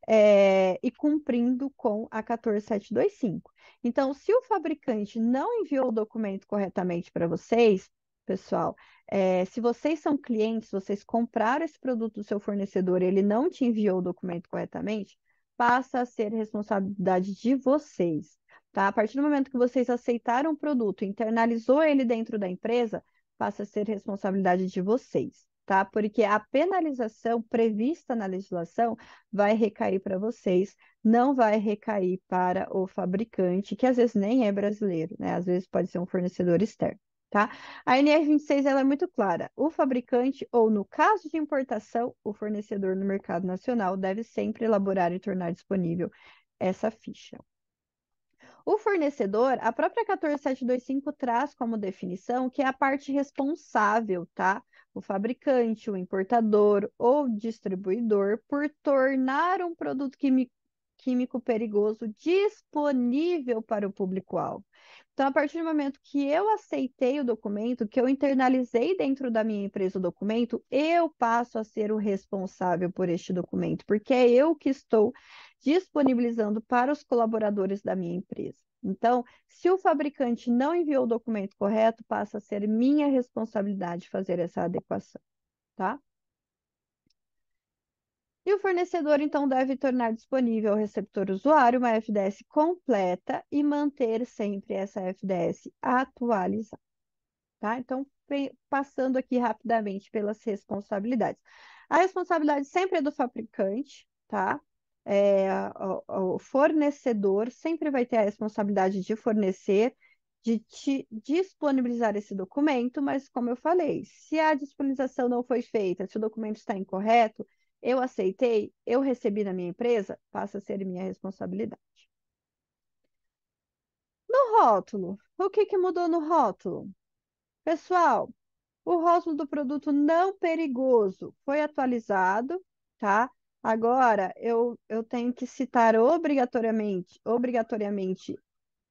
e cumprindo com a 14725. Então, se o fabricante não enviou o documento corretamente para vocês, pessoal, se vocês são clientes, vocês compraram esse produto do seu fornecedor, ele não te enviou o documento corretamente, passa a ser responsabilidade de vocês. tá? A partir do momento que vocês aceitaram o produto, internalizou ele dentro da empresa, passa a ser responsabilidade de vocês, tá? Porque a penalização prevista na legislação vai recair para vocês, não vai recair para o fabricante, que às vezes nem é brasileiro, né? Às vezes pode ser um fornecedor externo. Tá? A NR26 ela é muito clara. O fabricante, ou no caso de importação, o fornecedor no mercado nacional deve sempre elaborar e tornar disponível essa ficha. O fornecedor, a própria 14725 traz como definição que é a parte responsável, tá? O fabricante, o importador ou distribuidor por tornar um produto químico perigoso disponível para o público-alvo. Então, a partir do momento que eu aceitei o documento, que eu internalizei dentro da minha empresa o documento, eu passo a ser o responsável por este documento, porque é eu que estou disponibilizando para os colaboradores da minha empresa. Então, se o fabricante não enviou o documento correto, passa a ser minha responsabilidade fazer essa adequação, tá? E o fornecedor, então, deve tornar disponível ao receptor usuário uma FDS completa e manter sempre essa FDS atualizada, tá? Então, passando aqui rapidamente pelas responsabilidades. A responsabilidade sempre é do fabricante, tá? O fornecedor sempre vai ter a responsabilidade de fornecer, de te disponibilizar esse documento, mas como eu falei, se a disponibilização não foi feita, se o documento está incorreto, eu aceitei, eu recebi na minha empresa, passa a ser minha responsabilidade. No rótulo, o que que mudou no rótulo? Pessoal, o rótulo do produto não perigoso foi atualizado, tá? Agora eu tenho que citar obrigatoriamente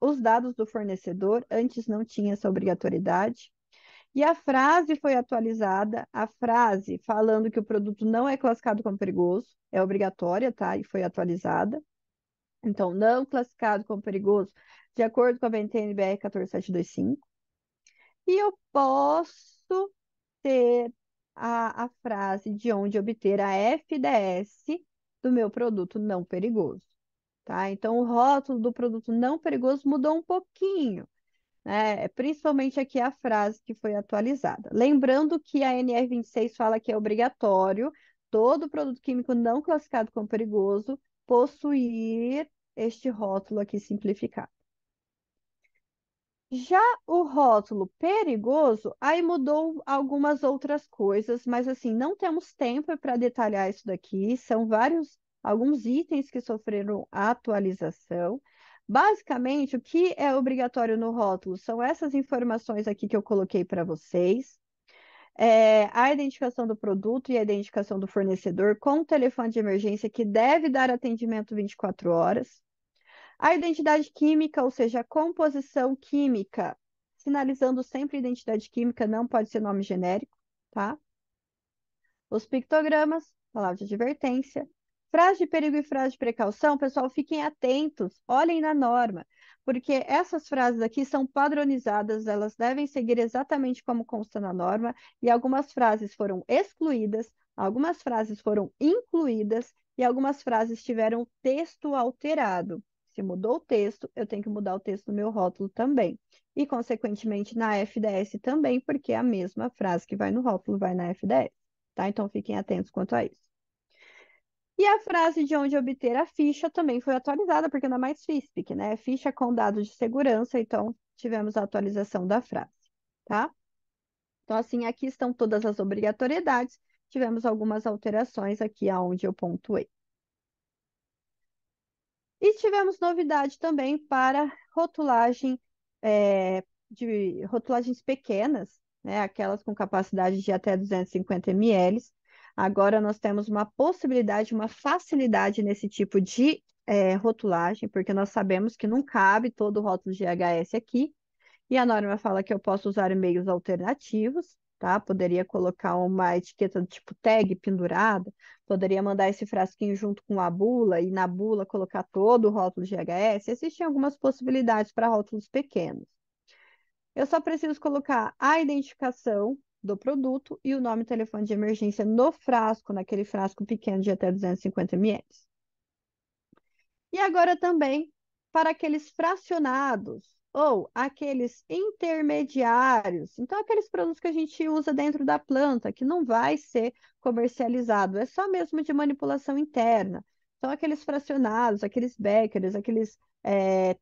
os dados do fornecedor, antes não tinha essa obrigatoriedade. E a frase foi atualizada, a frase falando que o produto não é classificado como perigoso, é obrigatória, tá? E foi atualizada. Então, não classificado como perigoso, de acordo com a BNT-NBR 14725. E eu posso ter a frase de onde obter a FDS do meu produto não perigoso, tá? Então, o rótulo do produto não perigoso mudou um pouquinho, né? Principalmente aqui a frase que foi atualizada. Lembrando que a NR26 fala que é obrigatório todo produto químico não classificado como perigoso possuir este rótulo aqui simplificado. Já o rótulo perigoso, aí mudou algumas outras coisas, mas assim, não temos tempo para detalhar isso daqui. São alguns itens que sofreram atualização. Basicamente, o que é obrigatório no rótulo são essas informações aqui que eu coloquei para vocês. A identificação do produto e a identificação do fornecedor com o telefone de emergência que deve dar atendimento 24 horas. A identidade química, ou seja, a composição química, sinalizando sempre identidade química, não pode ser nome genérico, tá? Os pictogramas, palavra de advertência, frase de perigo e frase de precaução, pessoal, fiquem atentos, olhem na norma, porque essas frases aqui são padronizadas, elas devem seguir exatamente como consta na norma, e algumas frases foram excluídas, algumas frases foram incluídas, e algumas frases tiveram texto alterado. Se mudou o texto, eu tenho que mudar o texto do meu rótulo também. E, consequentemente, na FDS também, porque é a mesma frase que vai no rótulo vai na FDS, tá? Então, fiquem atentos quanto a isso. E a frase de onde obter a ficha também foi atualizada, porque não é mais FISPIC, né? Ficha com dados de segurança, então tivemos a atualização da frase, tá? Então, assim, aqui estão todas as obrigatoriedades, tivemos algumas alterações aqui aonde eu pontuei. E tivemos novidade também para rotulagem de rotulagens pequenas, né, aquelas com capacidade de até 250 ml. Agora nós temos uma possibilidade, uma facilidade nesse tipo de rotulagem, porque nós sabemos que não cabe todo o rótulo de GHS aqui, e a norma fala que eu posso usar meios alternativos, tá? Poderia colocar uma etiqueta do tipo tag pendurada, poderia mandar esse frasquinho junto com a bula e na bula colocar todo o rótulo de GHS. Existem algumas possibilidades para rótulos pequenos. Eu só preciso colocar a identificação do produto e o nome e telefone de emergência no frasco, naquele frasco pequeno de até 250 ml. E agora também para aqueles fracionados ou aqueles intermediários. Então, aqueles produtos que a gente usa dentro da planta, que não vai ser comercializado, é só mesmo de manipulação interna. Então, aqueles fracionados, aqueles beckers, aqueles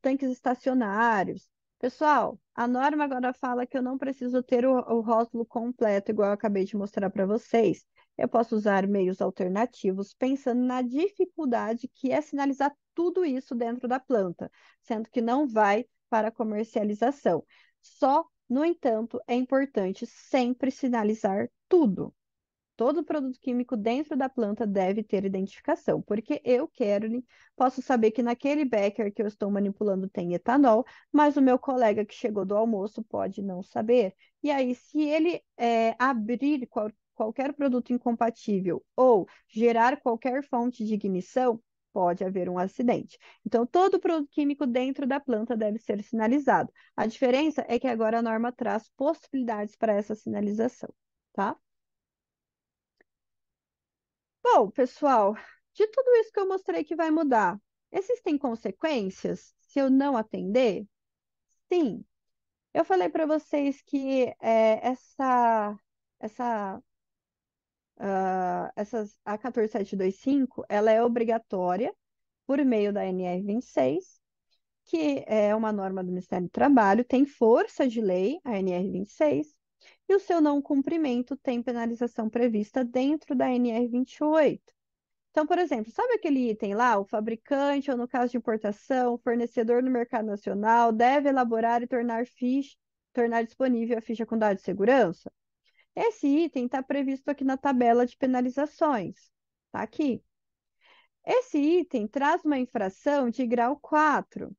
tanques estacionários. Pessoal, a norma agora fala que eu não preciso ter o rótulo completo, igual eu acabei de mostrar para vocês. Eu posso usar meios alternativos, pensando na dificuldade que é sinalizar tudo isso dentro da planta, sendo que não vai para comercialização. Só, no entanto, é importante sempre sinalizar tudo. Todo produto químico dentro da planta deve ter identificação, porque eu, Kerlin, posso saber que naquele becker que eu estou manipulando tem etanol, mas o meu colega que chegou do almoço pode não saber. E aí, se ele abrir qualquer produto incompatível ou gerar qualquer fonte de ignição, pode haver um acidente. Então, todo produto químico dentro da planta deve ser sinalizado. A diferença é que agora a norma traz possibilidades para essa sinalização, tá? Bom, pessoal, de tudo isso que eu mostrei que vai mudar, existem consequências se eu não atender? Sim. Eu falei para vocês que essa a 14725 ela é obrigatória por meio da NR 26, que é uma norma do Ministério do Trabalho, tem força de lei, a NR 26, e o seu não cumprimento tem penalização prevista dentro da NR 28. Então, por exemplo, sabe aquele item lá, o fabricante, ou no caso de importação, o fornecedor no mercado nacional deve elaborar e tornar disponível a ficha com dados de segurança? Esse item está previsto aqui na tabela de penalizações. Está aqui. Esse item traz uma infração de grau 4.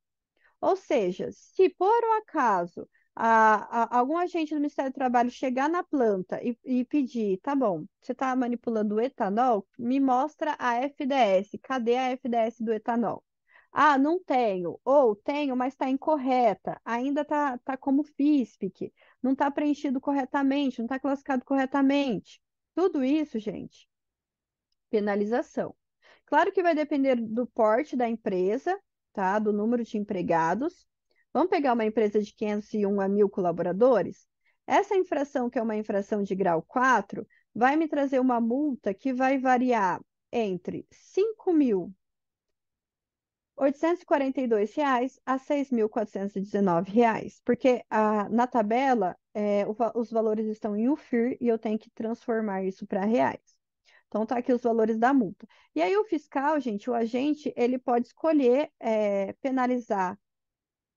Ou seja, se por um acaso algum agente do Ministério do Trabalho chegar na planta e pedir, tá bom, você está manipulando o etanol, me mostra a FDS, cadê a FDS do etanol? Ah, não tenho, ou tenho, mas está incorreta, ainda tá como FISPIC, não está preenchido corretamente, não está classificado corretamente. Tudo isso, gente, penalização. Claro que vai depender do porte da empresa, tá? Do número de empregados. Vamos pegar uma empresa de 501 a 1.000 colaboradores? Essa infração, que é uma infração de grau 4, vai me trazer uma multa que vai variar entre R$ 5.842 a R$ 6.419, porque na tabela os valores estão em UFIR e eu tenho que transformar isso para reais. Então, tá aqui os valores da multa. E aí, o fiscal, gente, o agente, ele pode escolher penalizar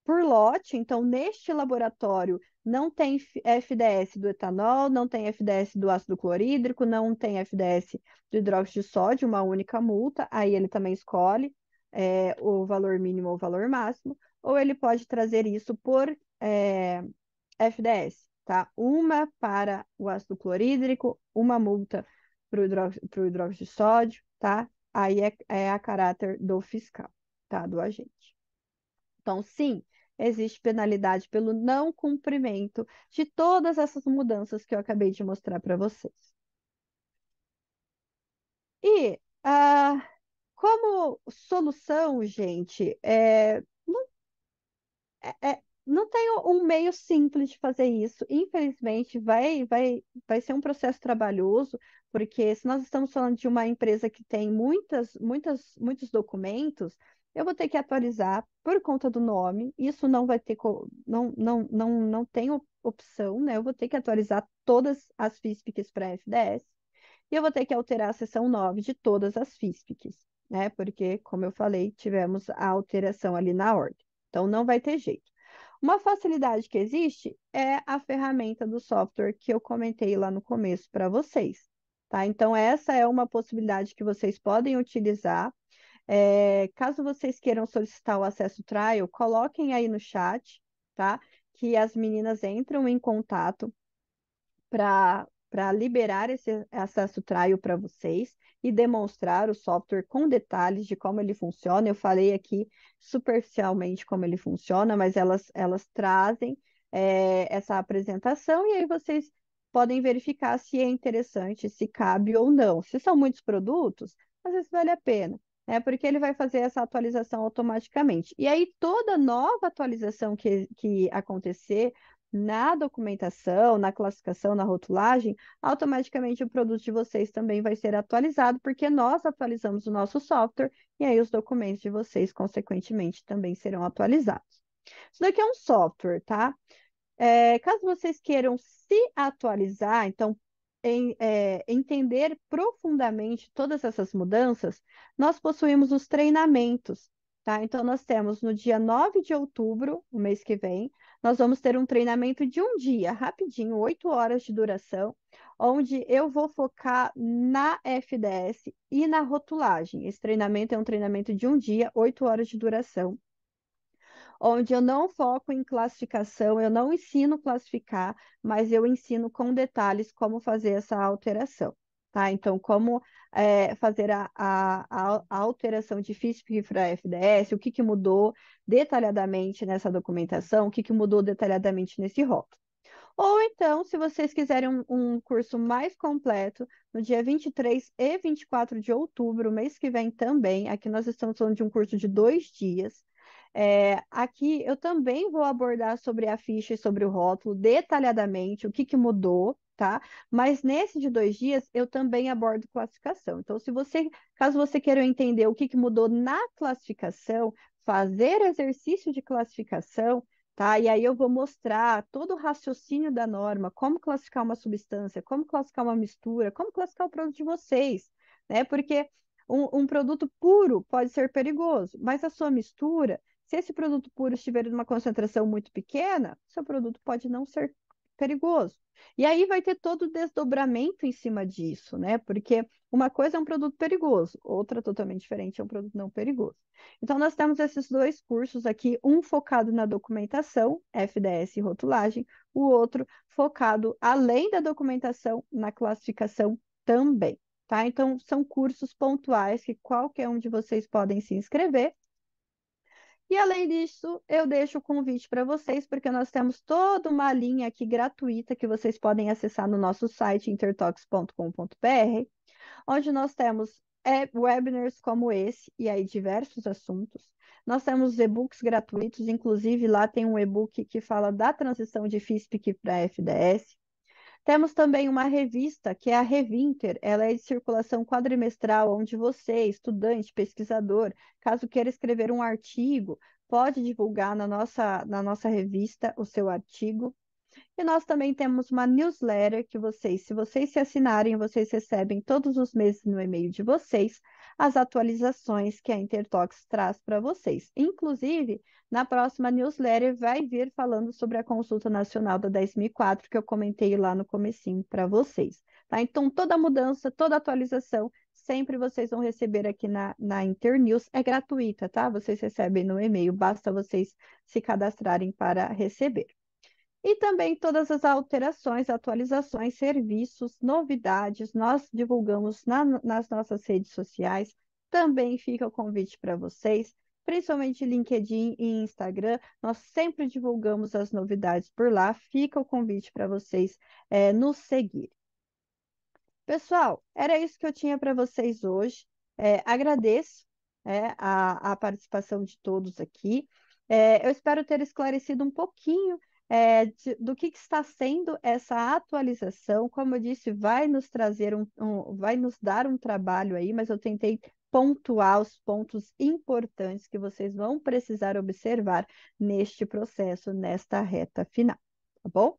por lote. Então, neste laboratório, não tem FDS do etanol, não tem FDS do ácido clorídrico, não tem FDS do hidróxido de sódio, uma única multa. Aí, ele também escolhe o valor mínimo ou o valor máximo. Ou ele pode trazer isso por FDS, tá? Uma para o ácido clorídrico, uma multa para o hidróxido de sódio, tá? Aí é a caráter do fiscal, tá? Do agente. Então, sim, existe penalidade pelo não cumprimento de todas essas mudanças que eu acabei de mostrar para vocês. E como solução, gente, não tem um meio simples de fazer isso. Infelizmente, vai ser um processo trabalhoso, porque se nós estamos falando de uma empresa que tem muitos documentos, eu vou ter que atualizar por conta do nome. Isso não vai ter, não tem opção, né? Eu vou ter que atualizar todas as FISPICs para FDS. E eu vou ter que alterar a seção 9 de todas as FISPICs, né? Porque, como eu falei, tivemos a alteração ali na ordem. Então, não vai ter jeito. Uma facilidade que existe é a ferramenta do software que eu comentei lá no começo para vocês, tá? Então, essa é uma possibilidade que vocês podem utilizar. Caso vocês queiram solicitar o acesso trial, coloquem aí no chat, tá? Que as meninas entram em contato para liberar esse acesso trial para vocês e demonstrar o software com detalhes de como ele funciona. Eu falei aqui superficialmente como ele funciona, mas elas trazem essa apresentação e aí vocês podem verificar se é interessante, se cabe ou não. Se são muitos produtos, às vezes vale a pena. né? Porque ele vai fazer essa atualização automaticamente. E aí, toda nova atualização que acontecer na documentação, na classificação, na rotulagem, automaticamente o produto de vocês também vai ser atualizado, porque nós atualizamos o nosso software e aí os documentos de vocês, consequentemente, também serão atualizados. Isso daqui é um software, tá? Caso vocês queiram se atualizar, então, entender profundamente todas essas mudanças, nós possuímos os treinamentos, tá? Então, nós temos no dia 9 de outubro, o mês que vem, nós vamos ter um treinamento de um dia, rapidinho, 8 horas de duração, onde eu vou focar na FDS e na rotulagem. Esse treinamento é um treinamento de um dia, 8 horas de duração onde eu não foco em classificação, eu não ensino classificar, mas eu ensino com detalhes como fazer essa alteração, tá? Então, como fazer a alteração de FISP para FDS, o que que mudou detalhadamente nessa documentação, o que que mudou detalhadamente nesse rótulo. Ou então, se vocês quiserem um curso mais completo, no dia 23 e 24 de outubro, mês que vem também, aqui nós estamos falando de um curso de 2 dias. Aqui eu também vou abordar sobre a ficha e sobre o rótulo detalhadamente, o que que mudou, tá? Mas nesse de 2 dias eu também abordo classificação. Então, caso você queira entender o que que mudou na classificação, fazer exercício de classificação, tá? E aí eu vou mostrar todo o raciocínio da norma, como classificar uma substância, como classificar uma mistura, como classificar o produto de vocês, né? Porque um produto puro pode ser perigoso, mas a sua mistura, se esse produto puro estiver em uma concentração muito pequena, seu produto pode não ser perigoso. E aí vai ter todo o desdobramento em cima disso, né? Porque uma coisa é um produto perigoso, outra totalmente diferente é um produto não perigoso. Então, nós temos esses dois cursos aqui, um focado na documentação, FDS e rotulagem, o outro focado, além da documentação, na classificação também, tá? Então, são cursos pontuais que qualquer um de vocês podem se inscrever. E além disso, eu deixo o convite para vocês, porque nós temos toda uma linha aqui gratuita que vocês podem acessar no nosso site intertox.com.br, onde nós temos webinars como esse, e aí diversos assuntos. Nós temos e-books gratuitos, inclusive lá tem um e-book que fala da transição de FISP para FDS. Temos também uma revista, que é a Revinter, ela é de circulação quadrimestral, onde você, estudante, pesquisador, caso queira escrever um artigo, pode divulgar na nossa revista o seu artigo. E nós também temos uma newsletter que se vocês se assinarem, vocês recebem todos os meses no e-mail de vocês as atualizações que a Intertox traz para vocês. Inclusive, na próxima newsletter vai vir falando sobre a consulta nacional da 10.004, que eu comentei lá no comecinho para vocês. Tá? Então, toda mudança, toda atualização, sempre vocês vão receber aqui na Internews. É gratuita, tá? Vocês recebem no e-mail, basta vocês se cadastrarem para receber. E também todas as alterações, atualizações, serviços, novidades, nós divulgamos nas nossas redes sociais. Também fica o convite para vocês, principalmente LinkedIn e Instagram. Nós sempre divulgamos as novidades por lá. Fica o convite para vocês nos seguir. Pessoal, era isso que eu tinha para vocês hoje. Agradeço a participação de todos aqui. Eu espero ter esclarecido um pouquinho do que está sendo essa atualização. Como eu disse, vai nos trazer vai nos dar um trabalho aí, mas eu tentei pontuar os pontos importantes que vocês vão precisar observar neste processo, nesta reta final, tá bom?